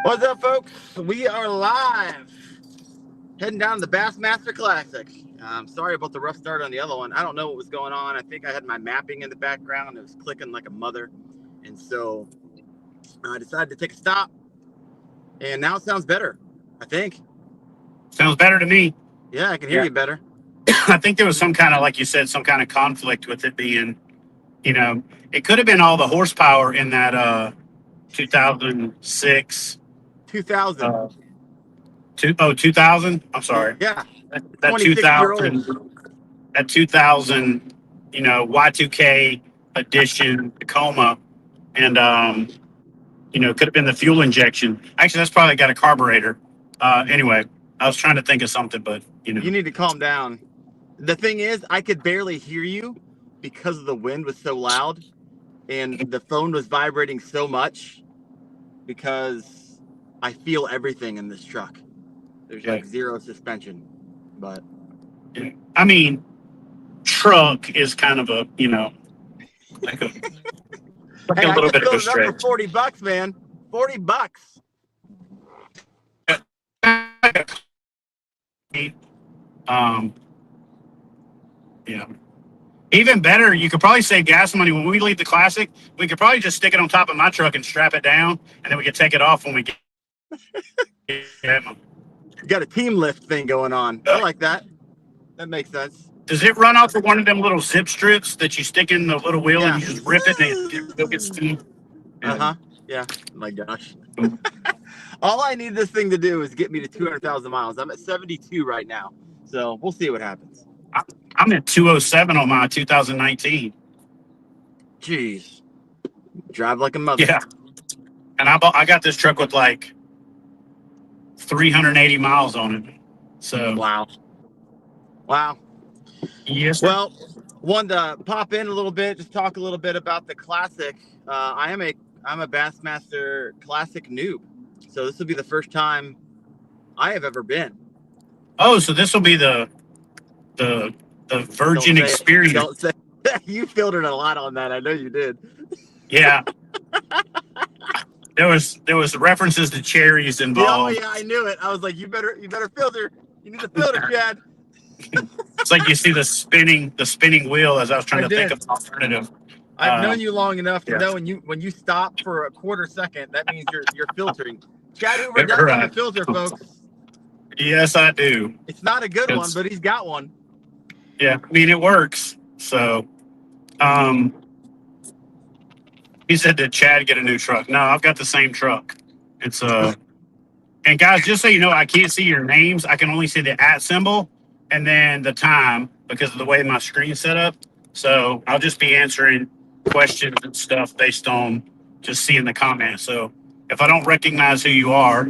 What's up, folks? We are live, heading down the Bassmaster Classic. Sorry about the rough start on the other one. I don't know what was going on. I think I had my mapping in the background. It was clicking like a mother. And so I decided to take a stop. And now it sounds better, I think. Sounds better to me. Yeah, I can hear Yeah. you better. I think there was some kind of, like you said, some kind of conflict with it being, it could have been all the horsepower in that 2006, 2000. 2000. I'm sorry. Yeah, That 26-year-old. 2000, Y2K edition Tacoma. And, it could have been the fuel injection. Actually, that's probably got a carburetor. Anyway, I was trying to think of something, but, You need to calm down. The thing is, I could barely hear you because the wind was so loud and the phone was vibrating so much because I feel everything in this truck. There's like zero suspension, but I mean, truck is kind of a, like a, like hey, a I little just bit of a filled it up for stretch. $40, man. $40. Um, yeah. Even better, you could probably save gas money when we leave the Classic. We could probably just stick it on top of my truck and strap it down, and then we could take it off when we get them. You got a team lift thing going on. I like that. That makes sense. Does it run off of one of them little zip strips that you stick in the little wheel Yeah. and you just rip it and it gets steam? Uh-huh. Yeah. My gosh. All I need this thing to do is get me to 200,000 miles. I'm at 72 right now. So we'll see what happens. I'm at 207 on my 2019. Jeez. Drive like a mother. Yeah. And I got this truck with like 380 miles on it. So Wow. Yes. Well, wanted to pop in a little bit, just talk a little bit about the Classic. I'm a Bassmaster Classic noob, so this will be the first time I have ever been. Oh, so this will be the virgin experience. Don't say you filtered a lot on that. I know you did. Yeah. There was references to cherries involved. Oh yeah, I knew it. I was like, you better filter. You need to filter, Chad. It's like you see the spinning wheel as I was trying to think of an alternative. I've known you long enough to know when you stop for a quarter second, that means you're filtering. Chad Hoover does have a filter, folks. Yes, I do. It's not a good one, but he's got one. Yeah, I mean it works. So, he said, "Did Chad get a new truck?" No, I've got the same truck. It's and guys, just so you know, I can't see your names. I can only see the @ symbol and then the time because of the way my screen's set up. So I'll just be answering questions and stuff based on just seeing the comments. So if I don't recognize who you are,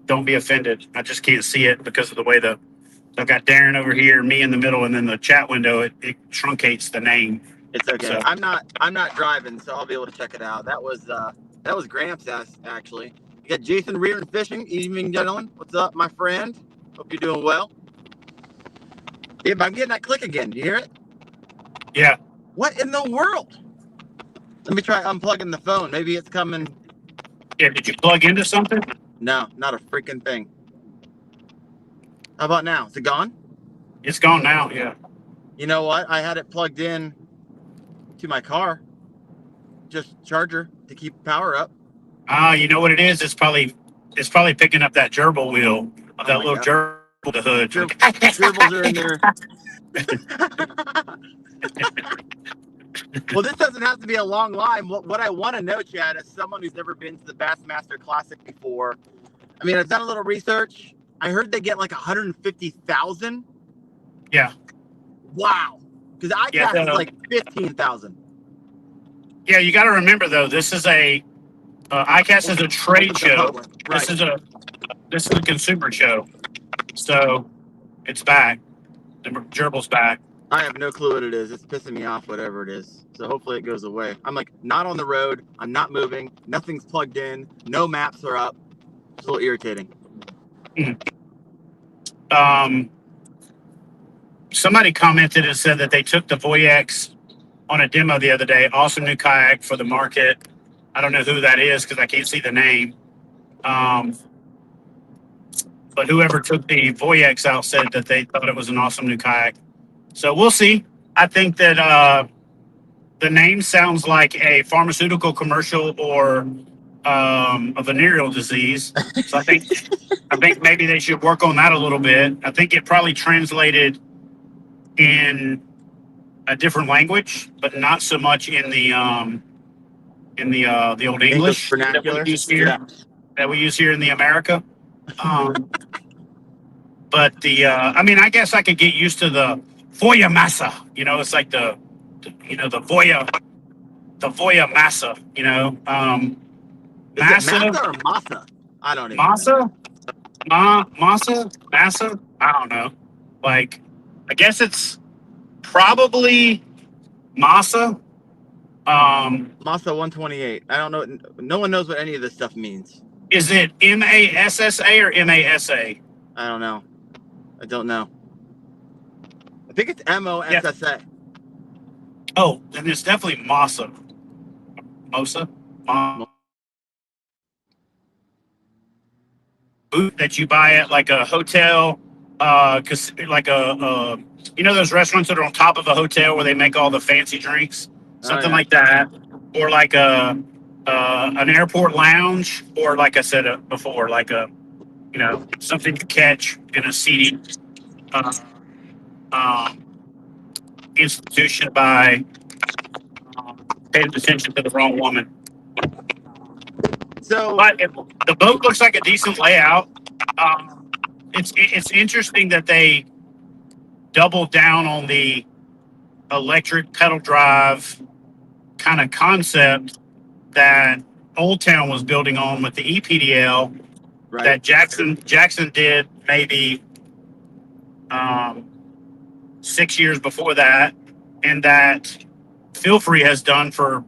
don't be offended. I just can't see it because of the way I've got Darren over here, me in the middle, and then the chat window, it truncates the name. It's okay. So, I'm not driving, so I'll be able to check it out. That was Gramps actually. You got Jason Rear and Fishing. Evening, gentlemen. What's up, my friend? Hope you're doing well. Yeah, but I'm getting that click again. Do you hear it? Yeah. What in the world? Let me try unplugging the phone. Maybe it's coming. Yeah, did you plug into something? No, not a freaking thing. How about now? Is it gone? It's gone now, yeah. You know what? I had it plugged in to my car. Just charger to keep power up. You know what it is? It's probably picking up that gerbil wheel of that little gerbil the hood. Gerbils are in there. Well, this doesn't have to be a long line. What I want to know, Chad, as someone who's never been to the Bassmaster Classic before, I mean, I've done a little research. I heard they get like 150,000. Yeah. Wow. Because ICAST is like 15,000. Yeah, you got to remember though, this is ICAST is a trade show. Right. This is a consumer show, so it's back. The gerbil's back. I have no clue what it is. It's pissing me off, whatever it is. So hopefully it goes away. I'm like not on the road. I'm not moving. Nothing's plugged in. No maps are up. It's a little irritating. Somebody commented and said that they took the Voyex on a demo the other day. Awesome new kayak for the market. I don't know who that is because I can't see the name. But whoever took the Voyex out said that they thought it was an awesome new kayak. So we'll see. I think that the name sounds like a pharmaceutical commercial or a venereal disease. So I think maybe they should work on that a little bit. I think it probably translated in a different language, but not so much in the old English English that we vernacular. use here. Yeah. That we use here in the America. But I mean, I guess I could get used to the Voya massa. It's like the Voya massa. Is it Massa, massa or massa? I don't even know. massa, massa. I don't know. Like, I guess it's probably massa. Massa 128. I don't know. No one knows what any of this stuff means. Is it MASSA or MASA? I don't know. I don't know. I think it's MOSSA. Oh, then it's definitely massa. Mosa. Boot that you buy at like a hotel, like those restaurants that are on top of a hotel where they make all the fancy drinks, something like that, or like an airport lounge, or like I said before, like something you catch in a seedy institution by paying attention to the wrong woman. So, but the boat looks like a decent layout. It's interesting that they doubled down on the electric pedal drive kind of concept that Old Town was building on with the EPDL, right. that Jackson did maybe 6 years before that, and that Feel Free has done for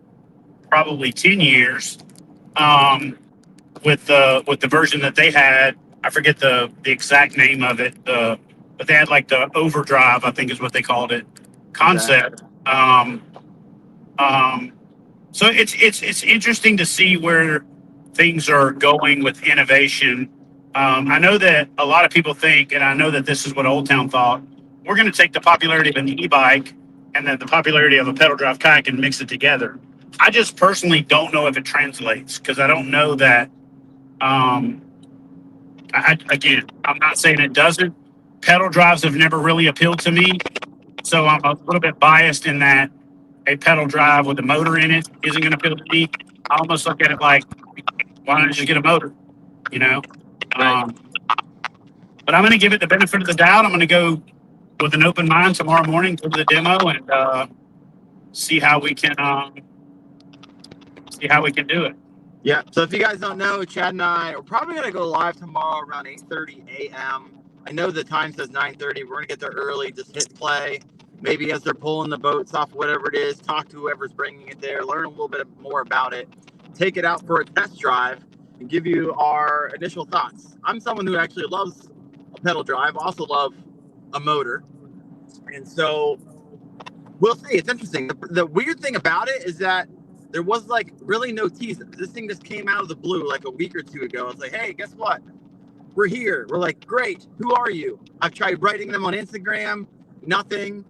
probably 10 years. With the version that they had, I forget the exact name of it, but they had like the overdrive, I think is what they called it, concept. So it's interesting to see where things are going with innovation. I know that a lot of people think, and I know that this is what Old Town thought, we're going to take the popularity of an e-bike and then the popularity of a pedal drive kayak and mix it together. I just personally don't know if it translates, because I don't know that. Again, I'm not saying it doesn't. Pedal drives have never really appealed to me, so I'm a little bit biased in that a pedal drive with a motor in it isn't going to appeal to me. I almost look at it like, why don't I just get a motor? Right. But I'm going to give it the benefit of the doubt. I'm going to go with an open mind tomorrow morning, go to the demo, and see how we can do it. Yeah. So if you guys don't know, Chad and I are probably going to go live tomorrow around 8:30 a.m. I know the time says 9:30. We're going to get there early. Just hit play. Maybe as they're pulling the boats off, whatever it is, talk to whoever's bringing it there, learn a little bit more about it, take it out for a test drive, and give you our initial thoughts. I'm someone who actually loves a pedal drive, also love a motor. And so we'll see. It's interesting. The weird thing about it is that there was like really no teaser. This thing just came out of the blue like a week or two ago. It's like, hey, guess what? We're here. We're like, great. Who are you? I've tried writing them on Instagram. Nothing.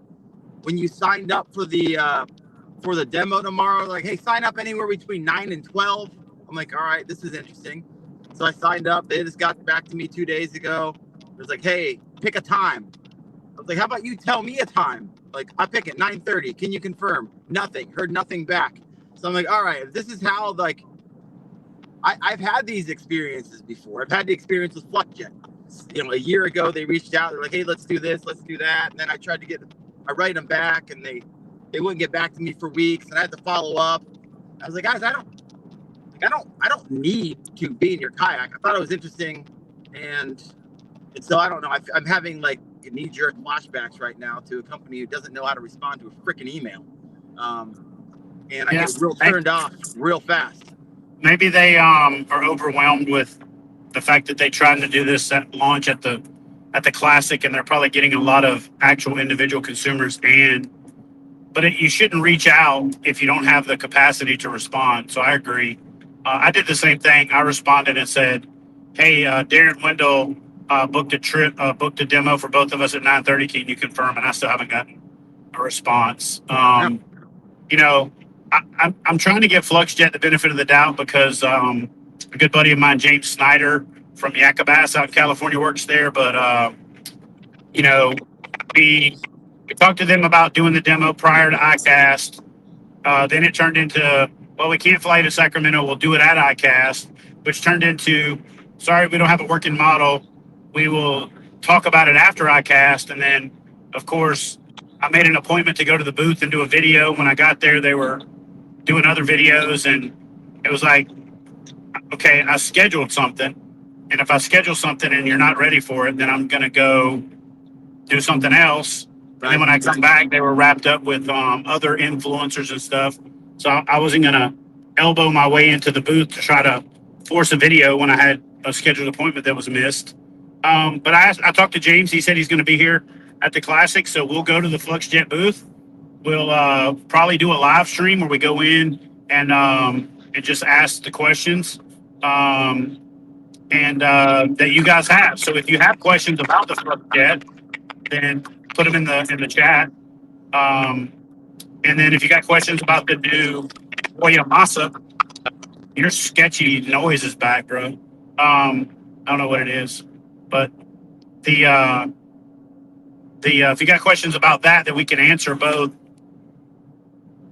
When you signed up for the demo tomorrow, like, hey, sign up anywhere between 9 and 12. I'm like, all right, this is interesting. So I signed up. They just got back to me 2 days ago. It was like, hey, pick a time. I was like, how about you tell me a time? Like, I pick it 9:30. Can you confirm? Nothing. Heard nothing back. So I'm like, all right, this is how, like, I've had these experiences before. I've had the experience with FluxJet. A year ago, they reached out. They're like, hey, let's do this, let's do that. And then I write them back, and they wouldn't get back to me for weeks, and I had to follow up. I was like, guys, I don't need to be in your kayak. I thought it was interesting, and so I don't know. I'm having like knee-jerk flashbacks right now to a company who doesn't know how to respond to a freaking email, and I get real turned off real fast. Maybe they are overwhelmed with the fact that they tried to do this at launch at the Classic, and they're probably getting a lot of actual individual consumers. But you shouldn't reach out if you don't have the capacity to respond. So I agree. I did the same thing. I responded and said, hey, Darren Wendell booked a trip, booked a demo for both of us at 9:30. Can you confirm? And I still haven't gotten a response. Yeah. You know, I'm trying to give FluxJet the benefit of the doubt because a good buddy of mine, James Snyder from Yakabass out in California, works there. But you know, we we talked to them about doing the demo prior to ICAST. Then it turned into, well, we can't fly to Sacramento. We'll do it at ICAST, which turned into, sorry, we don't have a working model. We will talk about it after ICAST. And then, of course, I made an appointment to go to the booth and do a video. When I got there, they were doing other videos. And it was like, okay, I scheduled something. And if I schedule something and you're not ready for it, then I'm going to go do something else. And then when I come back, they were wrapped up with other influencers and stuff. So I wasn't going to elbow my way into the booth to try to force a video when I had a scheduled appointment that was missed. But I talked to James. He said he's going to be here at the Classic. So we'll go to the FluxJet booth. We'll probably do a live stream where we go in and just ask the questions that you guys have. So if you have questions about the FluxJet, then put them in the chat. And then if you got questions about the new Oya Masa, your sketchy noise is back, bro. I don't know what it is, but the if you got questions about that, then we can answer both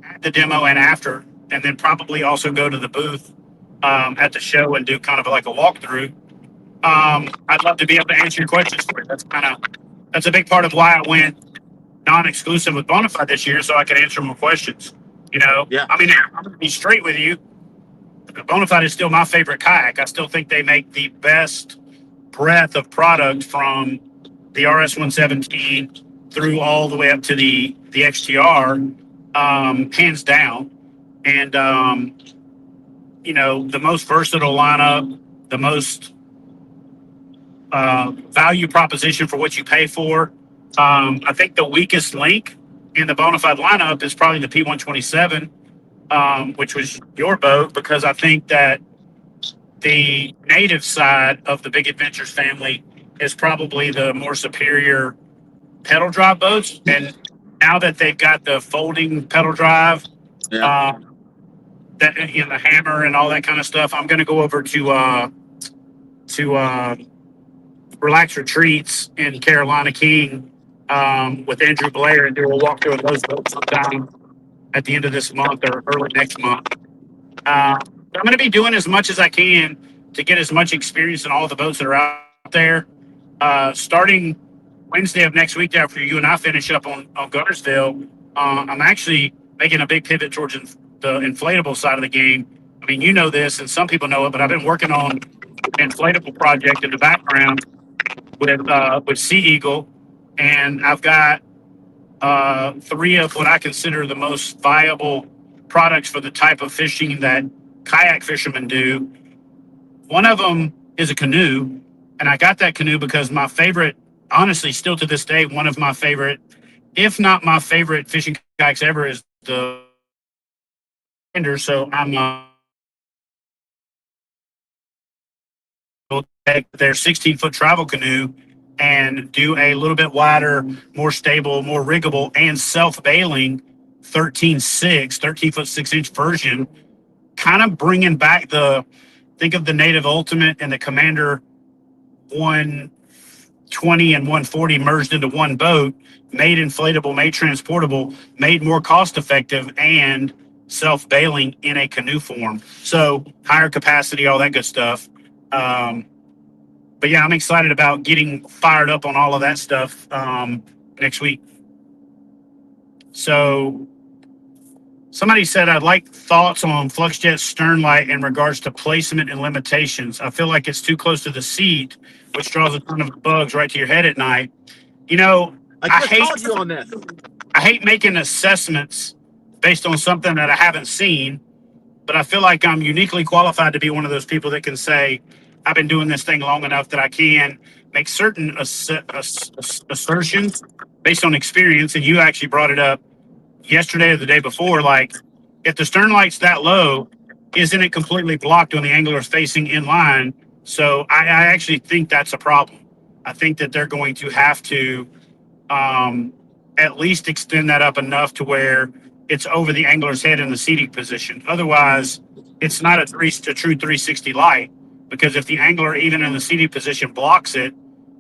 at the demo and after, and then probably also go to the booth at the show and do kind of like a walkthrough. I'd love to be able to answer your questions for you. That's a big part of why I went non-exclusive with Bonafide this year, so I could answer more questions. Yeah. I mean, I'm gonna be straight with you. Bonafide is still my favorite kayak. I still think they make the best breadth of product from the RS 117 through all the way up to the XTR, hands down. And the most versatile lineup, the most value proposition for what you pay for. I think the weakest link in the Bonafide lineup is probably the P127, which was your boat, because I think that the native side of the Big Adventures family is probably the more superior pedal drive boats. And now that they've got the folding pedal drive, Yeah. that the hammer and all that kind of stuff, I'm going to go over to Relax Retreats in Carolina King with Andrew Blair and do a walkthrough of those boats sometime at the end of this month or early next month. I'm going to be doing as much as I can to get as much experience in all the boats that are out there. Starting Wednesday of next week, after you and I finish up on Guntersville, I'm actually making a big pivot towards the inflatable side of the game. I mean, you know this, and some people know it, but I've been working on an inflatable project in the background with Sea Eagle, and I've got three of what I consider the most viable products for the type of fishing that kayak fishermen do. One of them is a canoe, and I got that canoe because my favorite, honestly, still to this day, one of my favorite, if not my favorite fishing kayaks ever, is the So I'm take their 16-foot travel canoe and do a little bit wider, more stable, more riggable, and self-bailing 13-foot 6-inch version, kind of bringing back think of the Native Ultimate and the Commander 120 and 140 merged into one boat, made inflatable, made transportable, made more cost effective, and self-bailing in a canoe form. So higher capacity, all that good stuff. But yeah, I'm excited about getting fired up on all of that stuff next week. So somebody said, I'd like thoughts on FluxJet stern light in regards to placement and limitations. I feel like it's too close to the seat, which draws a ton of bugs right to your head at night. I just called you on this. I hate making assessments based on something that I haven't seen, but I feel like I'm uniquely qualified to be one of those people that can say, I've been doing this thing long enough that I can make certain assertions based on experience. And you actually brought it up yesterday or the day before. Like, if the stern light's that low, isn't it completely blocked when the angler is facing in line? So I actually think that's a problem. I think that they're going to have to um, at least extend that up enough to where it's over the angler's head in the seating position. Otherwise, it's not a true 360 light, because if the angler, even in the seating position, blocks it,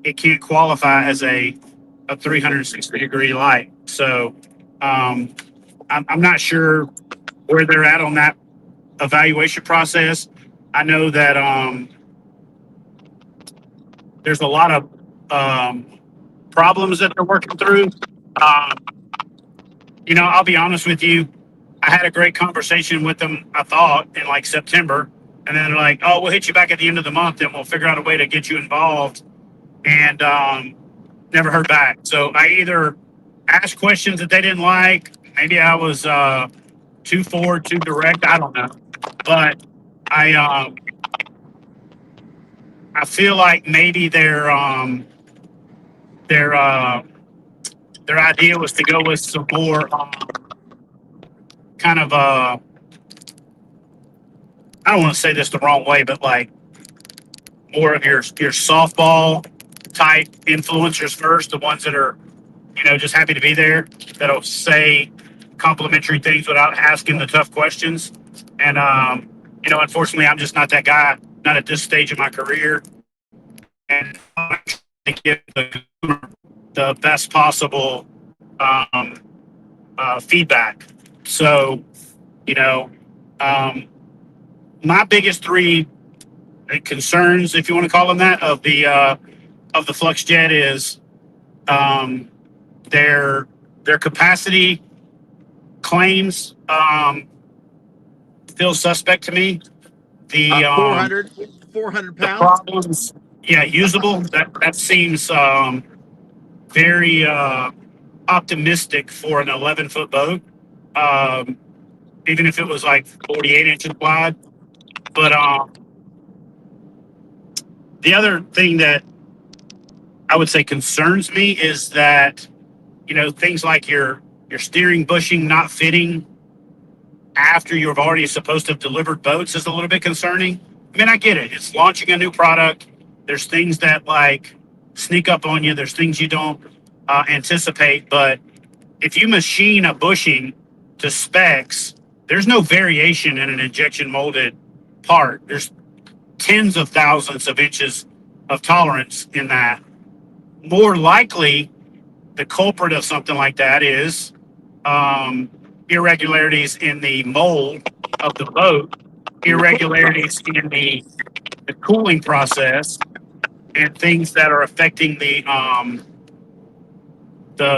it can't qualify as a 360-degree light. So um, I'm not sure where they're at on that evaluation process. I know that there's a lot of problems that they're working through. Um, I'll be honest with you. I had a great conversation with them, I thought, in like September. And then they're like, oh, we'll hit you back at the end of the month and we'll figure out a way to get you involved. And never heard back. So I either asked questions that they didn't like. Maybe I was too forward, too direct. I don't know. But I feel like maybe their their idea was to go with some more kind of I don't want to say this the wrong way, but like more of your softball type influencers first, the ones that are just happy to be there, that'll say complimentary things without asking the tough questions. And unfortunately, I'm just not that guy, not at this stage of my career, and I'm trying to give the best possible um, feedback. So, you know, um, my biggest three concerns, if you want to call them that, of the Flux Jet is um, their capacity claims feel suspect to me. The 400 the pounds. problems, yeah, usable. That seems very optimistic for an 11-foot boat, um, even if it was like 48 inches wide. But the other thing that I would say concerns me is that things like your steering bushing not fitting after you've already supposed to have delivered boats is a little bit concerning. I mean, I get it. It's launching a new product. There's things that like sneak up on you. There's things you don't anticipate. But if you machine a bushing to specs, there's no variation in an injection molded part. There's tens of thousands of inches of tolerance in that. More likely, the culprit of something like that is um, irregularities in the mold of the boat, irregularities in the cooling process, and things that are affecting the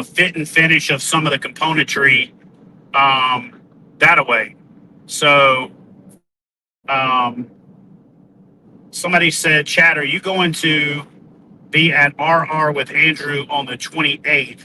fit and finish of some of the componentry that away. So um, somebody said, Chad, are you going to be at RR with Andrew on the 28th?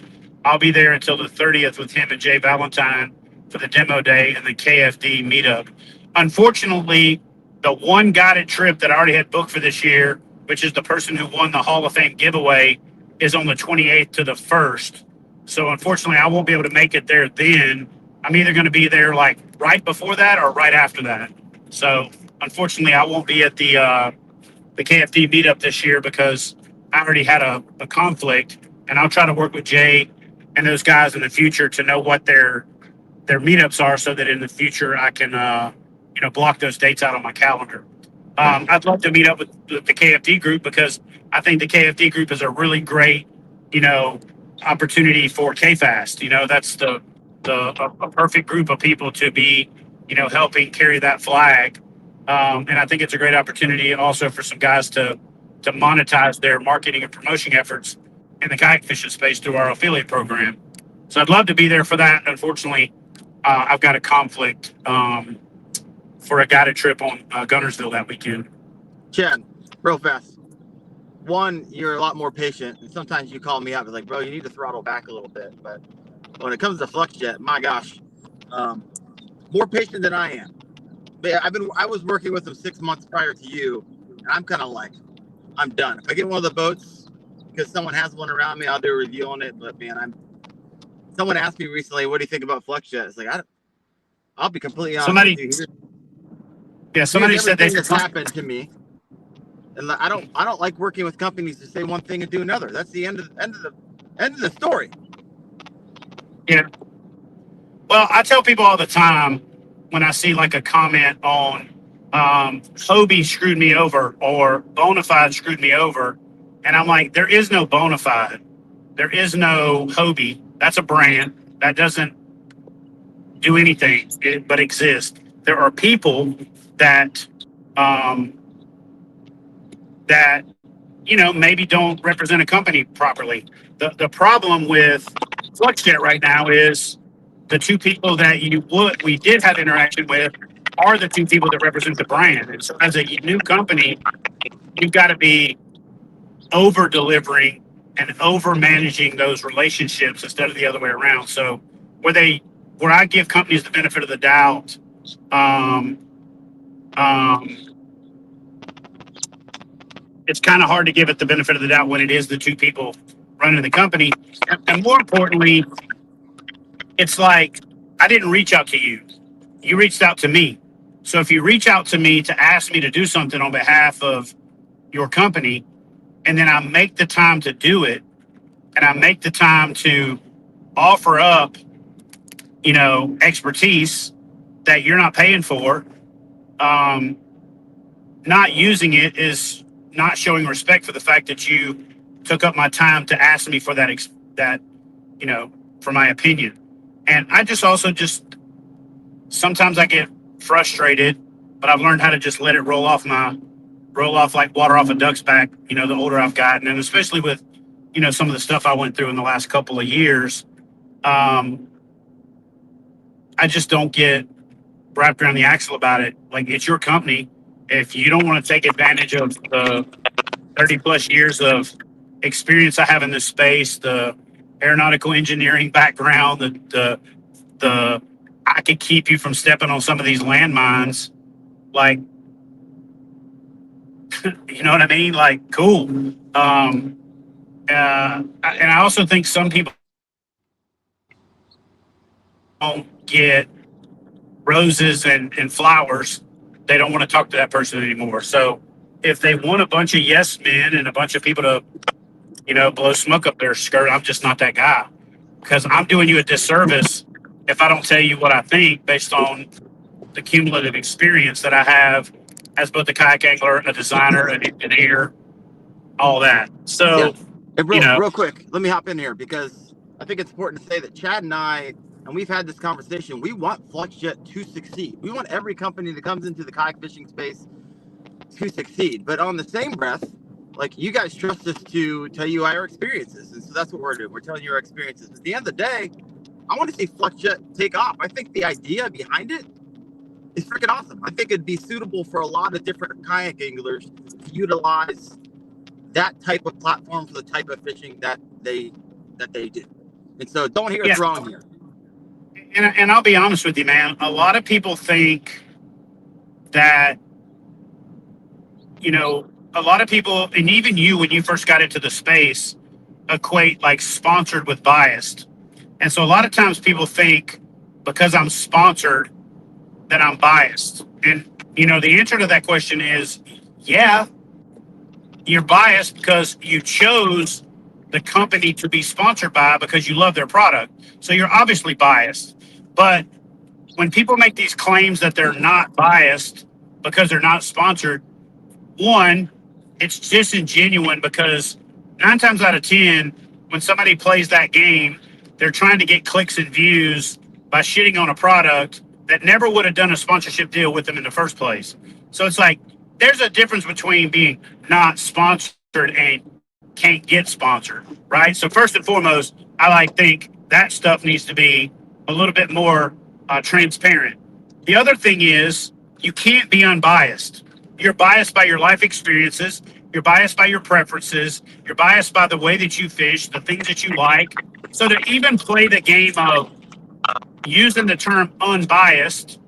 I'll be there until the 30th with him and Jay Valentine for the demo day and the KFD meetup. Unfortunately, the one guided trip that I already had booked for this year, which is the person who won the Hall of Fame giveaway, is on the 28th to the 1st. So unfortunately, I won't be able to make it there then. I'm either going to be there like right before that or right after that. So unfortunately, I won't be at the KFD meetup this year because I already had a conflict, and I'll try to work with Jay and those guys in the future to know what their meetups are, so that in the future I can block those dates out on my calendar. I'd love to meet up with the KFD group because I think the KFD group is a really great opportunity for KFast. That's a perfect group of people to be helping carry that flag. And I think it's a great opportunity also for some guys to monetize their marketing and promotion efforts in the kayak fishing space through our affiliate program. So I'd love to be there for that. Unfortunately, I've got a conflict for a guided trip on Gunnersville that weekend. Chad, real fast. One, you're a lot more patient, and sometimes you call me out, like, bro, you need to throttle back a little bit. But when it comes to FluxJet, my gosh, more patient than I am. But I was working with them 6 months prior to you, and I'm kind of like, I'm done. If I get one of the boats because someone has one around me, I'll do a review on it. But man, someone asked me recently, what do you think about FluxJet? It's like, I'll be completely honest with you. Somebody Here's said everything that's happened to me. And I don't like working with companies that say one thing and do another. That's the end of the story. Yeah. Well, I tell people all the time when I see like a comment on Hobie screwed me over or Bonafide screwed me over, and I'm like, there is no Bonafide, there is no Hobie. That's a brand that doesn't do anything but exist. There are people that um, that maybe don't represent a company properly. The problem with FluxJet right now is the two people that we did have interaction with are the two people that represent the brand. And so as a new company, you've got to be over delivering and over managing those relationships instead of the other way around. So where I give companies the benefit of the doubt, um, um, it's kind of hard to give it the benefit of the doubt when it is the two people running the company. And more importantly, it's like, I didn't reach out to you. You reached out to me. So if you reach out to me to ask me to do something on behalf of your company, and then I make the time to do it, and I make the time to offer up, expertise that you're not paying for, not using it is not showing respect for the fact that you took up my time to ask me for that, for my opinion. And I just sometimes I get frustrated, but I've learned how to just let it roll off like water off a duck's back, the older I've gotten. And especially with, some of the stuff I went through in the last couple of years, I just don't get wrapped around the axle about it. Like, it's your company. If you don't want to take advantage of the 30 plus years of experience I have in this space, the aeronautical engineering background, the I could keep you from stepping on some of these landmines. Like, you know what I mean? Like, cool. And I also think some people don't get roses and flowers. They don't want to talk to that person anymore. So if they want a bunch of yes men and a bunch of people to, blow smoke up their skirt, I'm just not that guy, because I'm doing you a disservice if I don't tell you what I think based on the cumulative experience that I have as both a kayak angler, a designer, an engineer, all that. Yeah. So, And you know, real quick, let me hop in here because I think it's important to say that Chad and I, and we've had this conversation, we want FluxJet to succeed. We want every company that comes into the kayak fishing space to succeed. But on the same breath, like, you guys trust us to tell you our experiences. And so that's what we're doing. We're telling you our experiences. At the end of the day, I want to see FluxJet take off. I think the idea behind it is freaking awesome. I think it'd be suitable for a lot of different kayak anglers to utilize that type of platform for the type of fishing that they do. And so don't hear us wrong here. And I'll be honest with you, man. A lot of people think that, a lot of people, and even you, when you first got into the space, equate like sponsored with biased. And so a lot of times people think because I'm sponsored that I'm biased. And, the answer to that question is, yeah, you're biased because you chose the company to be sponsored by because you love their product. So you're obviously biased. But when people make these claims that they're not biased because they're not sponsored, one, it's disingenuous, because 9 times out of 10, when somebody plays that game, they're trying to get clicks and views by shitting on a product that never would have done a sponsorship deal with them in the first place. So it's like, there's a difference between being not sponsored and can't get sponsored, right? So first and foremost, I think that stuff needs to be a little bit more transparent. The other thing is, you can't be unbiased. You're biased by your life experiences. You're biased by your preferences. You're biased by the way that you fish, the things that you like. So to even play the game of using the term unbiased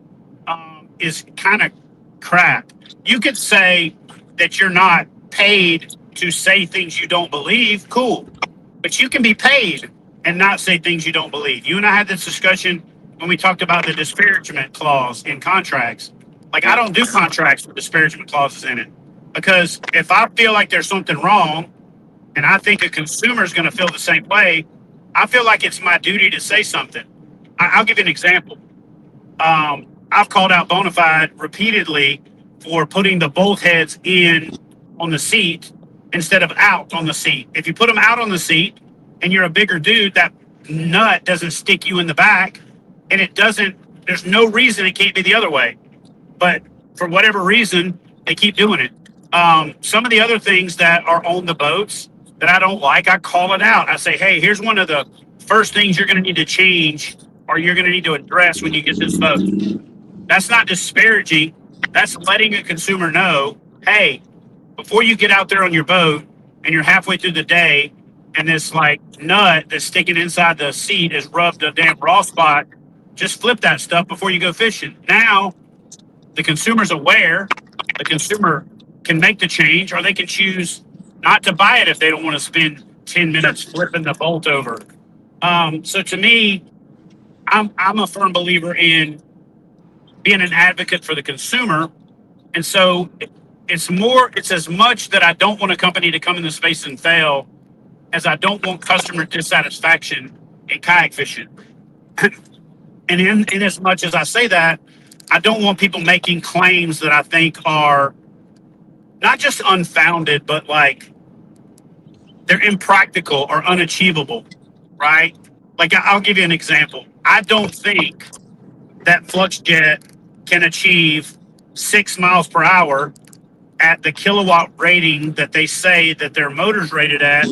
is kind of crap. You could say that you're not paid to say things you don't believe. Cool. But you can be paid and not say things you don't believe. You and I had this discussion when we talked about the disparagement clause in contracts. Like, I don't do contracts with disparagement clauses in it. Because if I feel like there's something wrong, and I think a consumer is going to feel the same way, I feel like it's my duty to say something. I'll give you an example. I've called out Bonafide repeatedly for putting the bolt heads in on the seat instead of out on the seat. If you put them out on the seat and you're a bigger dude, that nut doesn't stick you in the back, and it doesn't. There's no reason it can't be the other way, but for whatever reason, they keep doing it. Some of the other things that are on the boats that I don't like, I call it out. I say, hey, here's one of the first things you're going to need to change or you're going to need to address when you get this boat. That's not disparaging. That's letting a consumer know, hey, before you get out there on your boat and you're halfway through the day and this like nut that's sticking inside the seat is rubbed a damn raw spot, just flip that stuff before you go fishing. Now, the consumer's aware. The consumer can make the change, or they can choose not to buy it if they don't want to spend 10 minutes flipping the bolt over. So to me, I'm a firm believer in being an advocate for the consumer. And so it's as much that I don't want a company to come in the space and fail as I don't want customer dissatisfaction in kayak fishing. And in as much as I say that, I don't want people making claims that I think are not just unfounded, but like they're impractical or unachievable, right? Like I'll give you an example. I don't think that FluxJet can achieve 6 miles per hour at the kilowatt rating that they say that their motor's rated at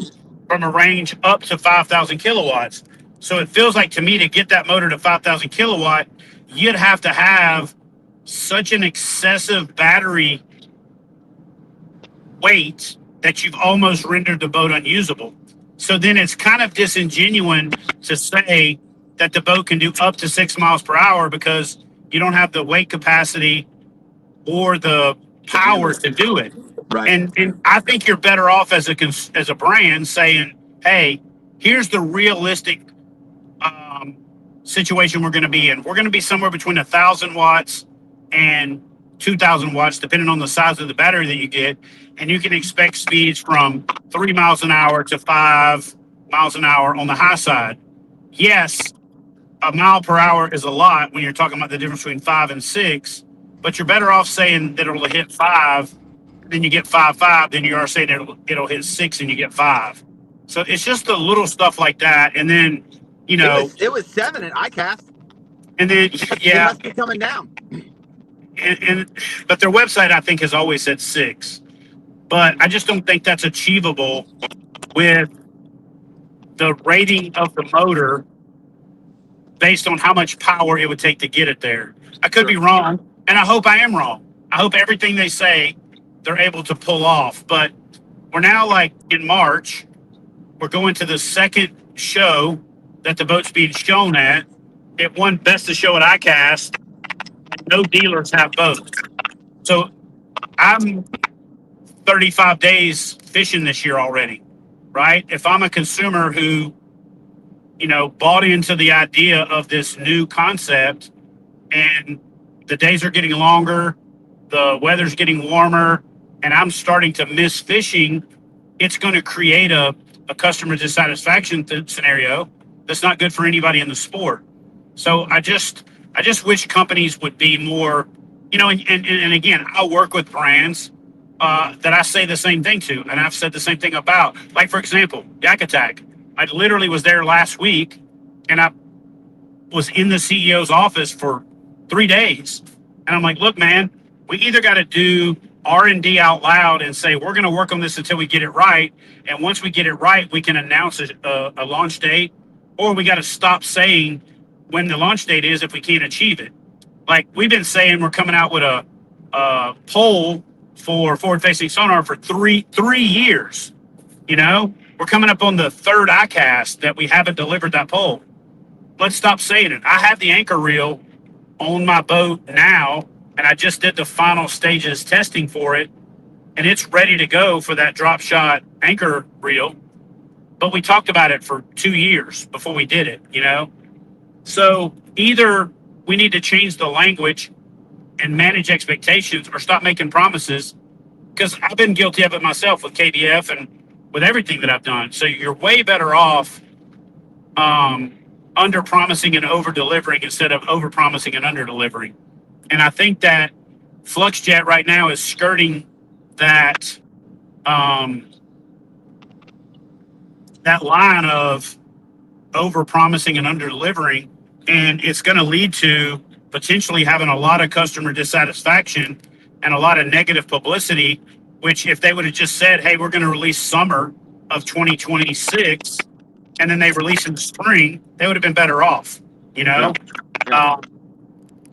from a range up to 5,000 kilowatts. So it feels like to me to get that motor to 5,000 kilowatt, you'd have to have such an excessive battery weight that you've almost rendered the boat unusable. So then it's kind of disingenuous to say that the boat can do up to 6 miles per hour because you don't have the weight capacity or the power to do it. Right. And I think you're better off as a brand saying, hey, here's the realistic situation we're going to be in. We're going to be somewhere between 1,000 watts and 2,000 watts, depending on the size of the battery that you get. And you can expect speeds from 3 miles an hour to 5 miles an hour on the high side. Yes, a mile per hour is a lot when you're talking about the difference between 5 and 6, but you're better off saying that it'll hit 5, then you get 5.5, than you are saying it'll hit 6 and you get 5. So it's just the little stuff like that. And then, you know, it was 7 at ICAST. And then, yeah, it must be coming down. But their website, I think, has always said 6. But I just don't think that's achievable with the rating of the motor based on how much power it would take to get it there. I could be wrong, and I hope I am wrong. I hope everything they say they're able to pull off. But we're now like in March. We're going to the second show that the boat's being shown at. It won Best of Show at ICAST. No dealers have boats. So I'm 35 days fishing this year already, right? If I'm a consumer who, you know, bought into the idea of this new concept and the days are getting longer, the weather's getting warmer, and I'm starting to miss fishing, it's going to create a customer dissatisfaction scenario that's not good for anybody in the sport. So I just wish companies would be more, you know, and again, I work with brands that I say the same thing to, and I've said the same thing about. Like, for example, Yak Attack. I literally was there last week, and I was in the CEO's office for 3 days. And I'm like, look, man, we either got to do R&D out loud and say, we're going to work on this until we get it right. And once we get it right, we can announce a launch date, or we got to stop saying when the launch date is if we can't achieve it. Like we've been saying, we're coming out with a pole for forward-facing sonar for three years. You know, we're coming up on the third ICAST that we haven't delivered that pole. Let's stop saying it. I have the anchor reel on my boat now, and I just did the final stages testing for it, and it's ready to go for that drop shot anchor reel. But we talked about it for 2 years before we did it, you know? So either we need to change the language and manage expectations or stop making promises because I've been guilty of it myself with KBF and with everything that I've done. So you're way better off under promising and over delivering instead of over promising and under delivering. And I think that FluxJet right now is skirting that that line of over promising and under delivering, and it's going to lead to potentially having a lot of customer dissatisfaction and a lot of negative publicity. Which, if they would have just said, "Hey, we're going to release summer of 2026," and then they release in the spring, they would have been better off. You know,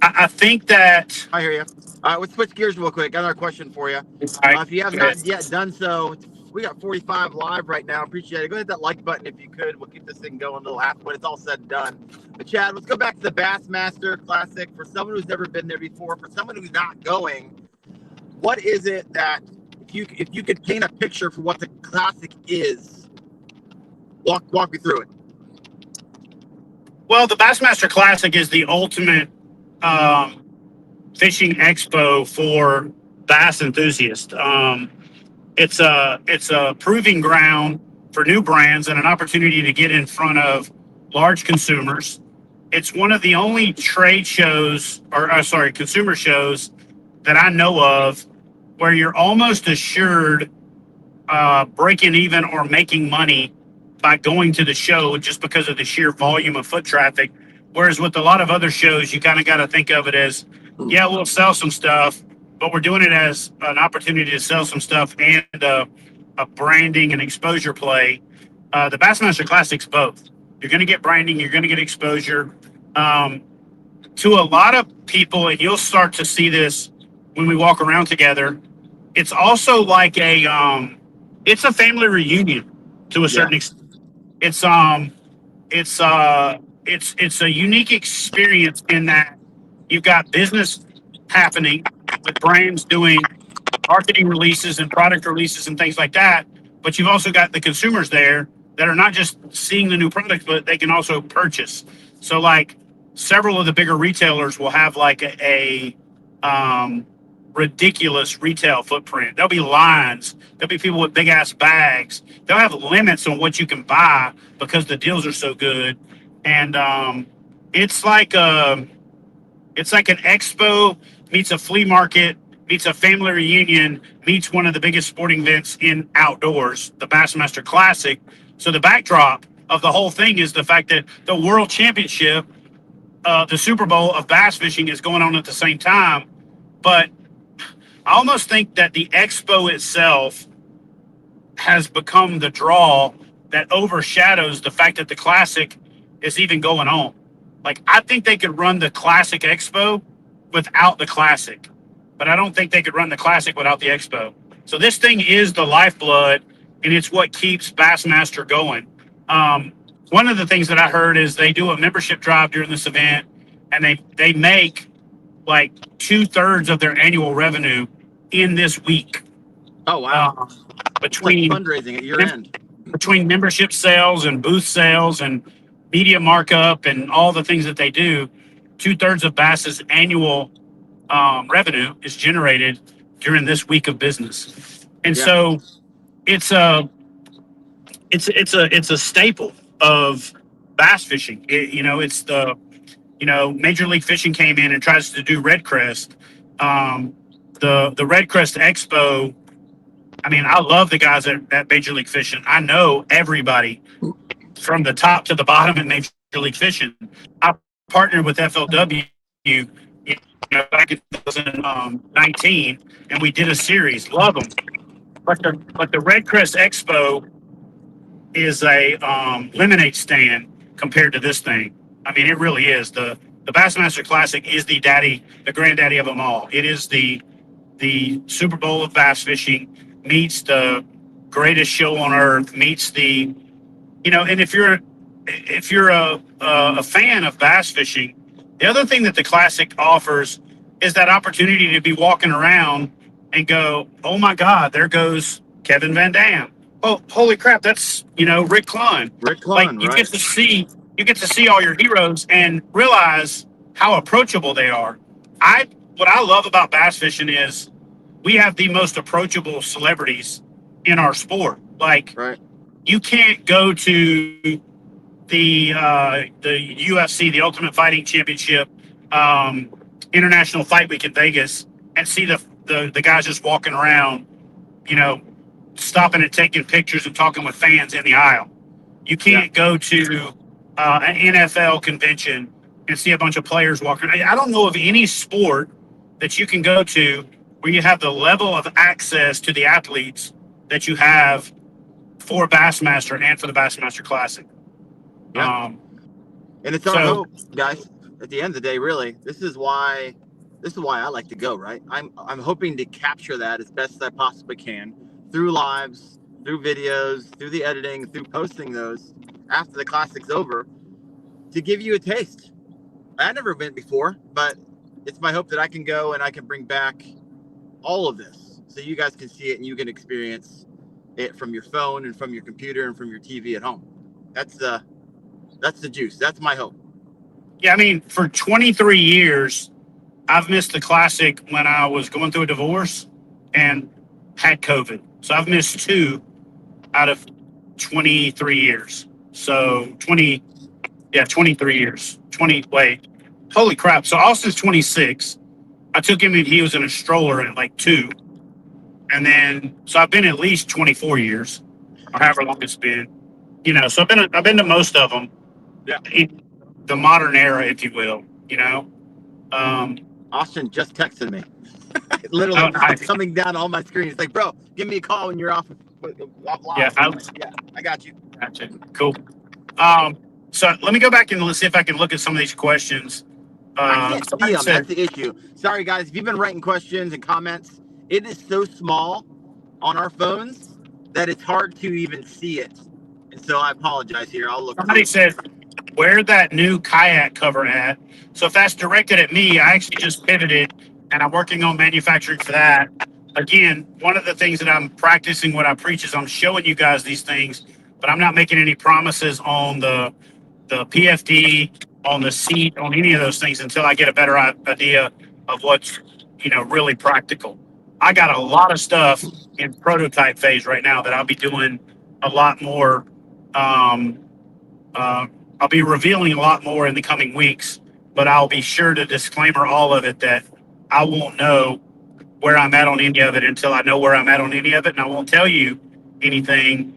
I think that. I hear you. All right, let's switch gears real quick. Got another question for you. If you have not yet done so, we got 45 live right now. Appreciate it. Go hit that like button if you could. We'll keep this thing going until after when it's all said and done. But Chad, let's go back to the Bassmaster Classic. For someone who's never been there before, for someone who's not going, what is it that if you could paint a picture for what the Classic is, walk me through it. Well, the Bassmaster Classic is the ultimate fishing expo for bass enthusiasts. It's a proving ground for new brands and an opportunity to get in front of large consumers. It's one of the only trade shows, consumer shows that I know of where you're almost assured breaking even or making money by going to the show just because of the sheer volume of foot traffic. Whereas with a lot of other shows, you kind of got to think of it as, yeah, we'll sell some stuff, but we're doing it as an opportunity to sell some stuff and a branding and exposure play. The Bassmaster Classic's both. You're going to get branding, you're going to get exposure. To a lot of people, and you'll start to see this when we walk around together, it's also like it's a family reunion to a certain extent. It's a unique experience in that you've got business happening with brands doing marketing releases and product releases and things like that. But you've also got the consumers there that are not just seeing the new product, but they can also purchase. So like several of the bigger retailers will have like a ridiculous retail footprint. There'll be lines. There'll be people with big ass bags. They'll have limits on what you can buy because the deals are so good. And it's like an expo meets a flea market meets a family reunion meets one of the biggest sporting events in outdoors, the Bassmaster Classic. So the backdrop of the whole thing is the fact that the World Championship, the Super Bowl of bass fishing, is going on at the same time. But I almost think that the expo itself has become the draw that overshadows the fact that the Classic is even going on. Like, I think they could run the Classic Expo without the Classic, but I don't think they could run the Classic without the Expo. So this thing is the lifeblood, and it's what keeps Bassmaster going. One of the things that I heard is they do a membership drive during this event, and they make like 2/3 of their annual revenue in this week. Oh wow! Between like fundraising at year end, between membership sales and booth sales and media markup and all the things that they do, 2/3 of Bass's annual revenue is generated during this week of business, and so it's a staple of bass fishing. It's the Major League Fishing came in and tries to do Red Crest. The Red Crest Expo. I mean, I love the guys at Major League Fishing. I know everybody from the top to the bottom at Major League Fishing. I partnered with FLW back in 2019, and we did a series. Love them. But the Red Crest Expo is a lemonade stand compared to this thing. I mean, it really is. The Bassmaster Classic is the granddaddy of them all. It is the Super Bowl of bass fishing, meets the greatest show on earth, meets the, and if you're a fan of bass fishing, the other thing that the Classic offers is that opportunity to be walking around and go, oh my God, there goes Kevin Van Dam. Oh, holy crap, that's Rick Clunn. Like you get to see all your heroes and realize how approachable they are. What I love about bass fishing is we have the most approachable celebrities in our sport. Like, Right. you can't go to the UFC, the Ultimate Fighting Championship, International Fight Week in Vegas, and see the guys just walking around, you know, stopping and taking pictures and talking with fans in the aisle. You can't go to an NFL convention and see a bunch of players walking. I don't know of any sport that you can go to where you have the level of access to the athletes that you have for Bassmaster and for the Bassmaster Classic. Yeah. And it's our hope, guys. At the end of the day, really, this is why I like to go. Right. I'm hoping to capture that as best as I possibly can through lives, through videos, through the editing, through posting those after the classic's over, to give you a taste. I've never been before, but it's my hope that I can go and I can bring back all of this so you guys can see it and you can experience it from your phone and from your computer and from your TV at home. That's the juice. That's my hope. Yeah, I mean, for 23 years, I've missed the classic when I was going through a divorce and had COVID. So I've missed 2 out of 23 years. So 23 years. Holy crap. So Austin's 26. I took him and he was in a stroller at like 2. And then, so I've been at least 24 years, or however long it's been. You know, so I've been to most of them. Yeah. In the modern era, if you will, you know. Austin just texted me. Literally, it's coming down on my screen. It's like, bro, give me a call when you're off live. Yeah, I got you. Gotcha. Cool. So let me go back and let's see if I can look at some of these questions. I can't see them. That's the issue. Sorry, guys. If you've been writing questions and comments, it is so small on our phones that it's hard to even see it. And so I apologize here. I'll look. Somebody said, where that new kayak cover at? So if that's directed at me, I actually just pivoted and I'm working on manufacturing for that. Again, one of the things that I'm practicing what I preach is I'm showing you guys these things, but I'm not making any promises on the PFD, on the seat, on any of those things until I get a better idea of what's, you know, really practical. I got a lot of stuff in prototype phase right now that I'll be doing a lot more. I'll be revealing a lot more in the coming weeks, but I'll be sure to disclaimer all of it that I won't know where I'm at on any of it until I know where I'm at on any of it. And I won't tell you anything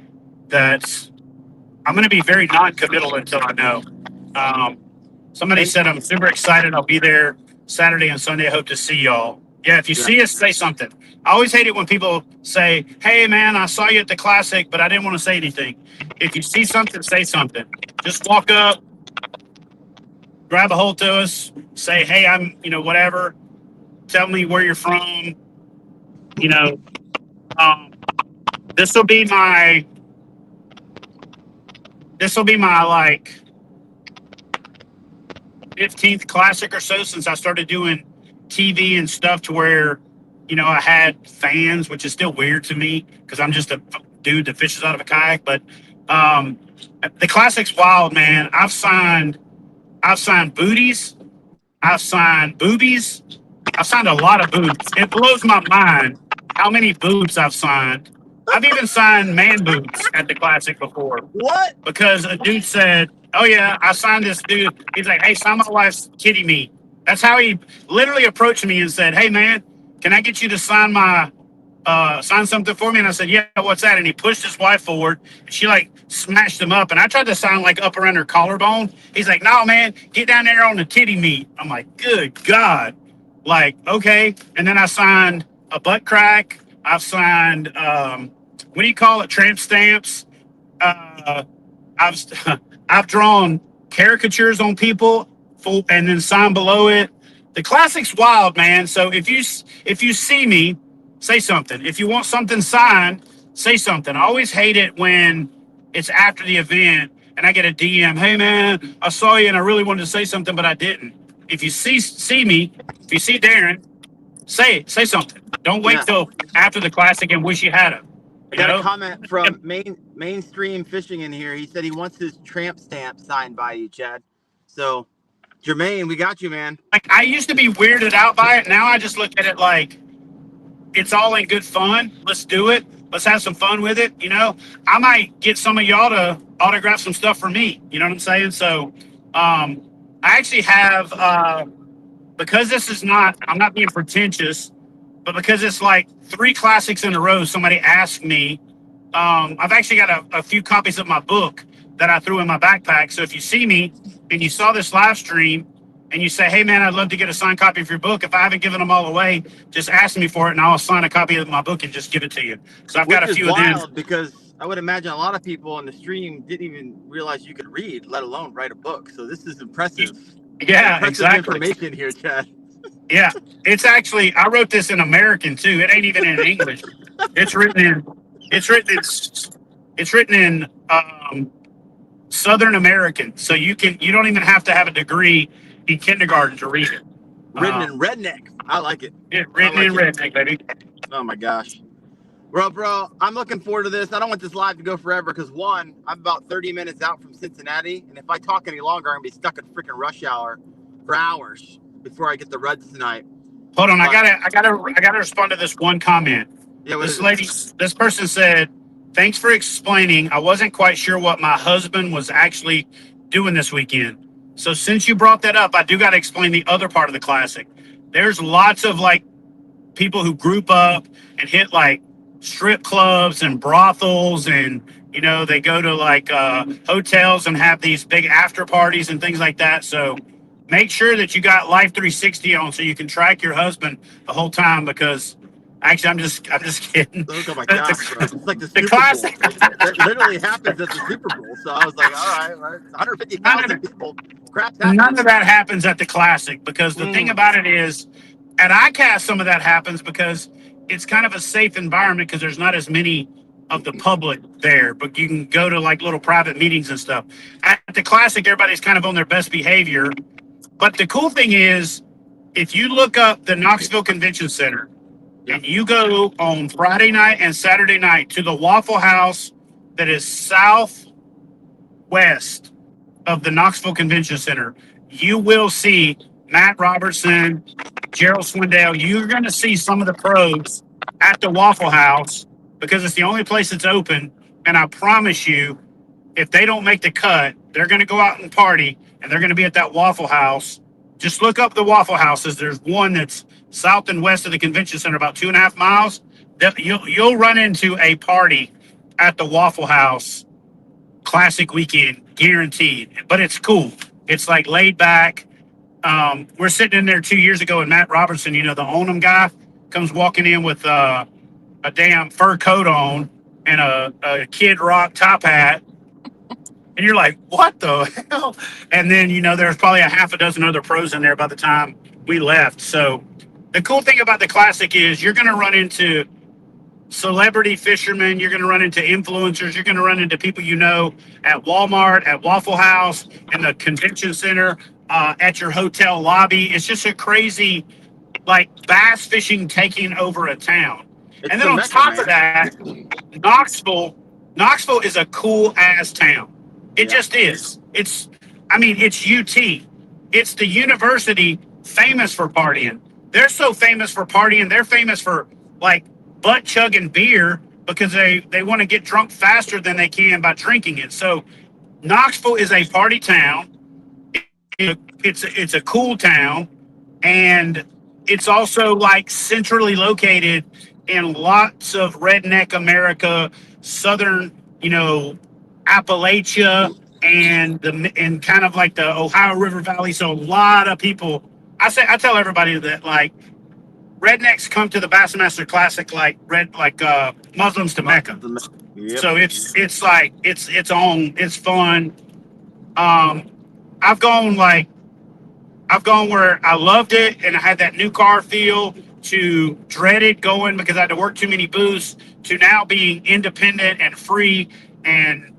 that's, I'm going to be very non-committal until I know. Somebody said, I'm super excited. I'll be there Saturday and Sunday. I hope to see y'all. Yeah, if you see us, say something. I always hate it when people say, hey, man, I saw you at the Classic, but I didn't want to say anything. If you see something, say something. Just walk up, grab a hold to us, say, hey, I'm, you know, whatever. Tell me where you're from. You know, this will be my like 15th Classic or so since I started doing TV and stuff to where, you know, I had fans, which is still weird to me because I'm just a dude that fishes out of a kayak. But the Classic's wild, man. I've signed booties. I've signed boobies. I've signed a lot of boobs. It blows my mind how many boobs I've signed. I've even signed man boobs at the Classic before. What? Because a dude said, oh, yeah, I signed this dude. He's like, hey, sign my wife's kitty meat. That's how he literally approached me and said, hey, man, can I get you to sign something for me? And I said, yeah, what's that? And he pushed his wife forward. And she, like, smashed him up. And I tried to sign, like, up around her collarbone. He's like, no, man, get down there on the kitty meat. I'm like, good God. Like, okay. And then I signed a butt crack. I've signed, what do you call it, tramp stamps. I've drawn caricatures on people and then signed below it. The Classic's wild, man. So if you see me, say something. If you want something signed, say something. I always hate it when it's after the event and I get a DM. Hey, man, I saw you and I really wanted to say something, but I didn't. If you see me, if you see Darren, say something. Don't wait till after the Classic and wish you had him. I got a comment from mainstream fishing in here. He said he wants his tramp stamp signed by you, Chad. So, Jermaine, we got you, man. Like, I used to be weirded out by it. Now I just look at it like, it's all in good fun. Let's do it. Let's have some fun with it. I might get some of y'all to autograph some stuff for me. You know what I'm saying? So, I actually have, because this is not, I'm not being pretentious, but because it's like 3 classics in a row, somebody asked me. I've actually got a few copies of my book that I threw in my backpack. So if you see me and you saw this live stream and you say, hey, man, I'd love to get a signed copy of your book. If I haven't given them all away, just ask me for it and I'll sign a copy of my book and just give it to you. So I've got Which a is few of them. wild because I would imagine a lot of people on the stream didn't even realize you could read, let alone write a book. So this is impressive. Yeah, Impressive exactly. information here, Chad. Yeah, it's actually, I wrote this in American too. It ain't even in English. It's written in, it's written in, it's written in Southern American. So you don't even have to have a degree in kindergarten to read it. Written in redneck. I like it. Written in redneck, baby. Oh my gosh. Bro, I'm looking forward to this. I don't want this live to go forever because one, I'm about 30 minutes out from Cincinnati, and if I talk any longer, I'm gonna be stuck in freaking rush hour for hours before I get the Reds tonight. Hold on, I gotta respond to this one comment. Yeah, this person said, "Thanks for explaining. I wasn't quite sure what my husband was actually doing this weekend. So since you brought that up, I do got to explain the other part of the classic. There's lots of like people who group up and hit like strip clubs and brothels, and they go to like hotels and have these big after parties and things like that. So make sure that you got Life 360 on so you can track your husband the whole time, because actually I'm just kidding. Oh my gosh, bro. It's like the Super Bowl. That literally happens at the Super Bowl. So I was like, all right, 150,000 people. Crap's happening. None of that happens at the Classic, because the thing about it is, at ICAST, some of that happens because it's kind of a safe environment because there's not as many of the public there, but you can go to like little private meetings and stuff. At the Classic, everybody's kind of on their best behavior. But the cool thing is, if you look up the Knoxville Convention Center and you go on Friday night and Saturday night to the Waffle House that is southwest of the Knoxville Convention Center, you will see Matt Robertson, Gerald Swindell. You're going to see some of the pros at the Waffle House because it's the only place that's open. And I promise you, if they don't make the cut, they're going to go out and party, and they're going to be at that Waffle House. Just look up the Waffle Houses. There's one that's south and west of the convention center, about 2.5 miles. You'll run into a party at the Waffle House Classic weekend, guaranteed. But it's cool. It's like laid back. We're sitting in there 2 years ago, and Matt Robertson, the Onum guy, comes walking in with a damn fur coat on and a Kid Rock top hat. And you're like, what the hell? And then, there's probably a half a dozen other pros in there by the time we left. So the cool thing about the Classic is you're going to run into celebrity fishermen. You're going to run into influencers. You're going to run into people at Walmart, at Waffle House, in the convention center, at your hotel lobby. It's just a crazy, like, bass fishing taking over a town. And then on top of that, Knoxville is a cool-ass town. It just is. It's UT. It's the university famous for partying. They're so famous for partying. They're famous for, like, butt chugging beer because they want to get drunk faster than they can by drinking it. So Knoxville is a party town. It's a cool town, and it's also like centrally located in lots of redneck America, southern, Appalachia, and kind of like the Ohio River Valley. So a lot of people. I tell everybody that, like, rednecks come to the Bassmaster Classic like Muslims to Mecca. Yep. So it's fun. I've gone where I loved it and I had that new car feel, to dreaded going because I had to work too many booths, to now being independent and free and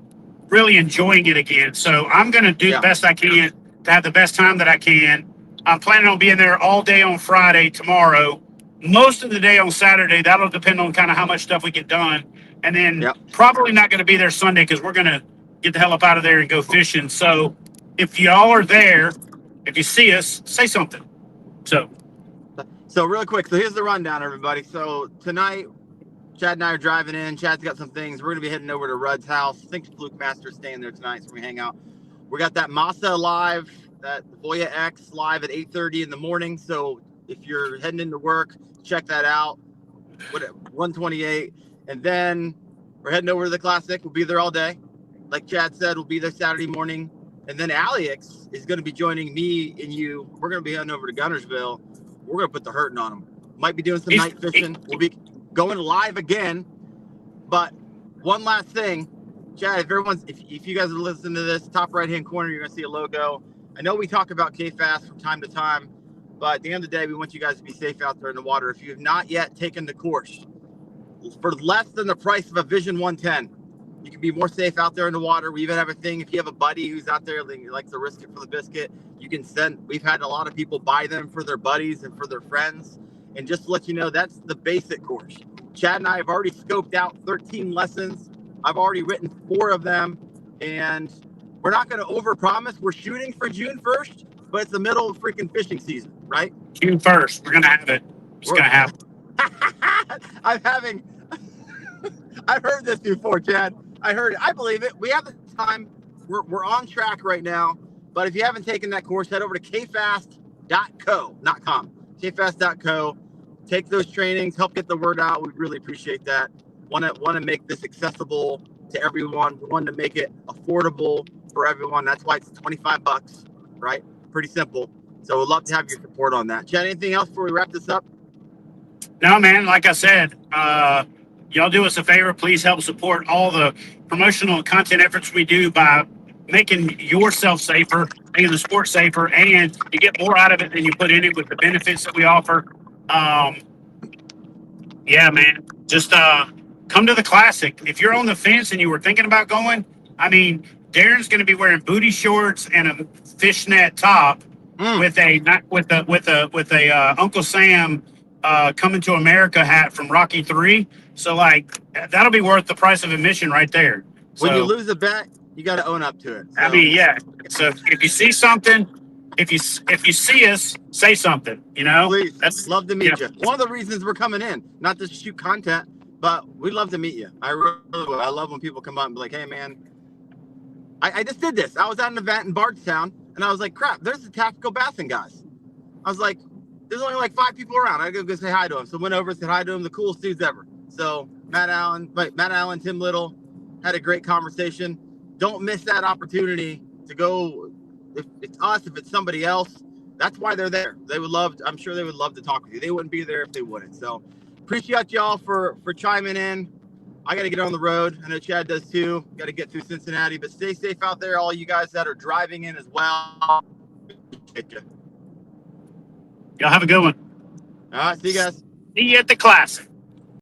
really enjoying it again. So I'm going to do the best I can to have the best time that I can. I'm planning on being there all day on Friday, tomorrow, most of the day on Saturday. That'll depend on kind of how much stuff we get done. And then probably not going to be there Sunday because we're going to get the hell up out of there and go fishing. So if y'all are there, if you see us, say something. So So real quick, so here's the rundown, everybody. So tonight, Chad and I are driving in. Chad's got some things. We're going to be heading over to Rudd's house. I think Fluke Master's staying there tonight, so we hang out. We got that Masa live, that Voya X live at 8:30 in the morning. So if you're heading into work, check that out. 128. And then we're heading over to the Classic. We'll be there all day. Like Chad said, we'll be there Saturday morning. And then Alex is going to be joining me and you. We're going to be heading over to Gunnersville. We're going to put the hurting on them. Might be doing some night fishing. We'll be going live again. But one last thing, Chad, if you guys are listening to this, top right-hand corner, you're going to see a logo. I know we talk about KFast from time to time, but at the end of the day, we want you guys to be safe out there in the water. If you have not yet taken the course, for less than the price of a Vision 110, you can be more safe out there in the water. We even have a thing, if you have a buddy who's out there that likes to risk it for the biscuit, you can send. We've had a lot of people buy them for their buddies and for their friends. And just to let you know, that's the basic course. Chad and I have already scoped out 13 lessons. I've already written 4 of them. And we're not going to overpromise. We're shooting for June 1st, but it's the middle of freaking fishing season, right? June 1st. We're going to have it. It's going to happen. I've heard this before, Chad. I heard it. I believe it. We have the time. We're on track right now. But if you haven't taken that course, head over to kfast.co, not com. kfast.co. Take those trainings. Help get the word out. We'd really appreciate that. Want to make this accessible to everyone. We want to make it affordable for everyone. That's why it's $25, right? Pretty simple. So we'd love to have your support on that. Chad, anything else before we wrap this up? No, man. Like I said, y'all do us a favor. Please help support all the promotional and content efforts we do by making yourself safer, making the sport safer, and you get more out of it than you put in it with the benefits that we offer. Yeah, man. Just come to the Classic. If you're on the fence and you were thinking about going, I mean, Darren's going to be wearing booty shorts and a fishnet top with a Uncle Sam Coming to America hat from Rocky 3. So like that'll be worth the price of admission right there. When you lose a bet, you got to own up to it. So. I mean, yeah. So if you see something, if you see us, say something. You know, please. That's love to meet you. One of the reasons we're coming in, not to shoot content, but we'd love to meet you. I really would. I love when people come out and be like, "Hey, man, I just did this. I was at an event in Bardstown, and I was like, crap, there's the tactical bassing guys. I was like, there's only like 5 people around. I go say hi to them. So went over, said hi to them. The coolest dudes ever. So Matt Allen, Tim Little, had a great conversation. Don't miss that opportunity to go. If it's us, if it's somebody else, that's why they're there. I'm sure they would love to talk with you. They wouldn't be there if they wouldn't. So appreciate y'all for chiming in. I got to get on the road. I know Chad does too. Got to get through Cincinnati, but stay safe out there. All you guys that are driving in as well. Y'all have a good one. All right. See you guys. See you at the Classic.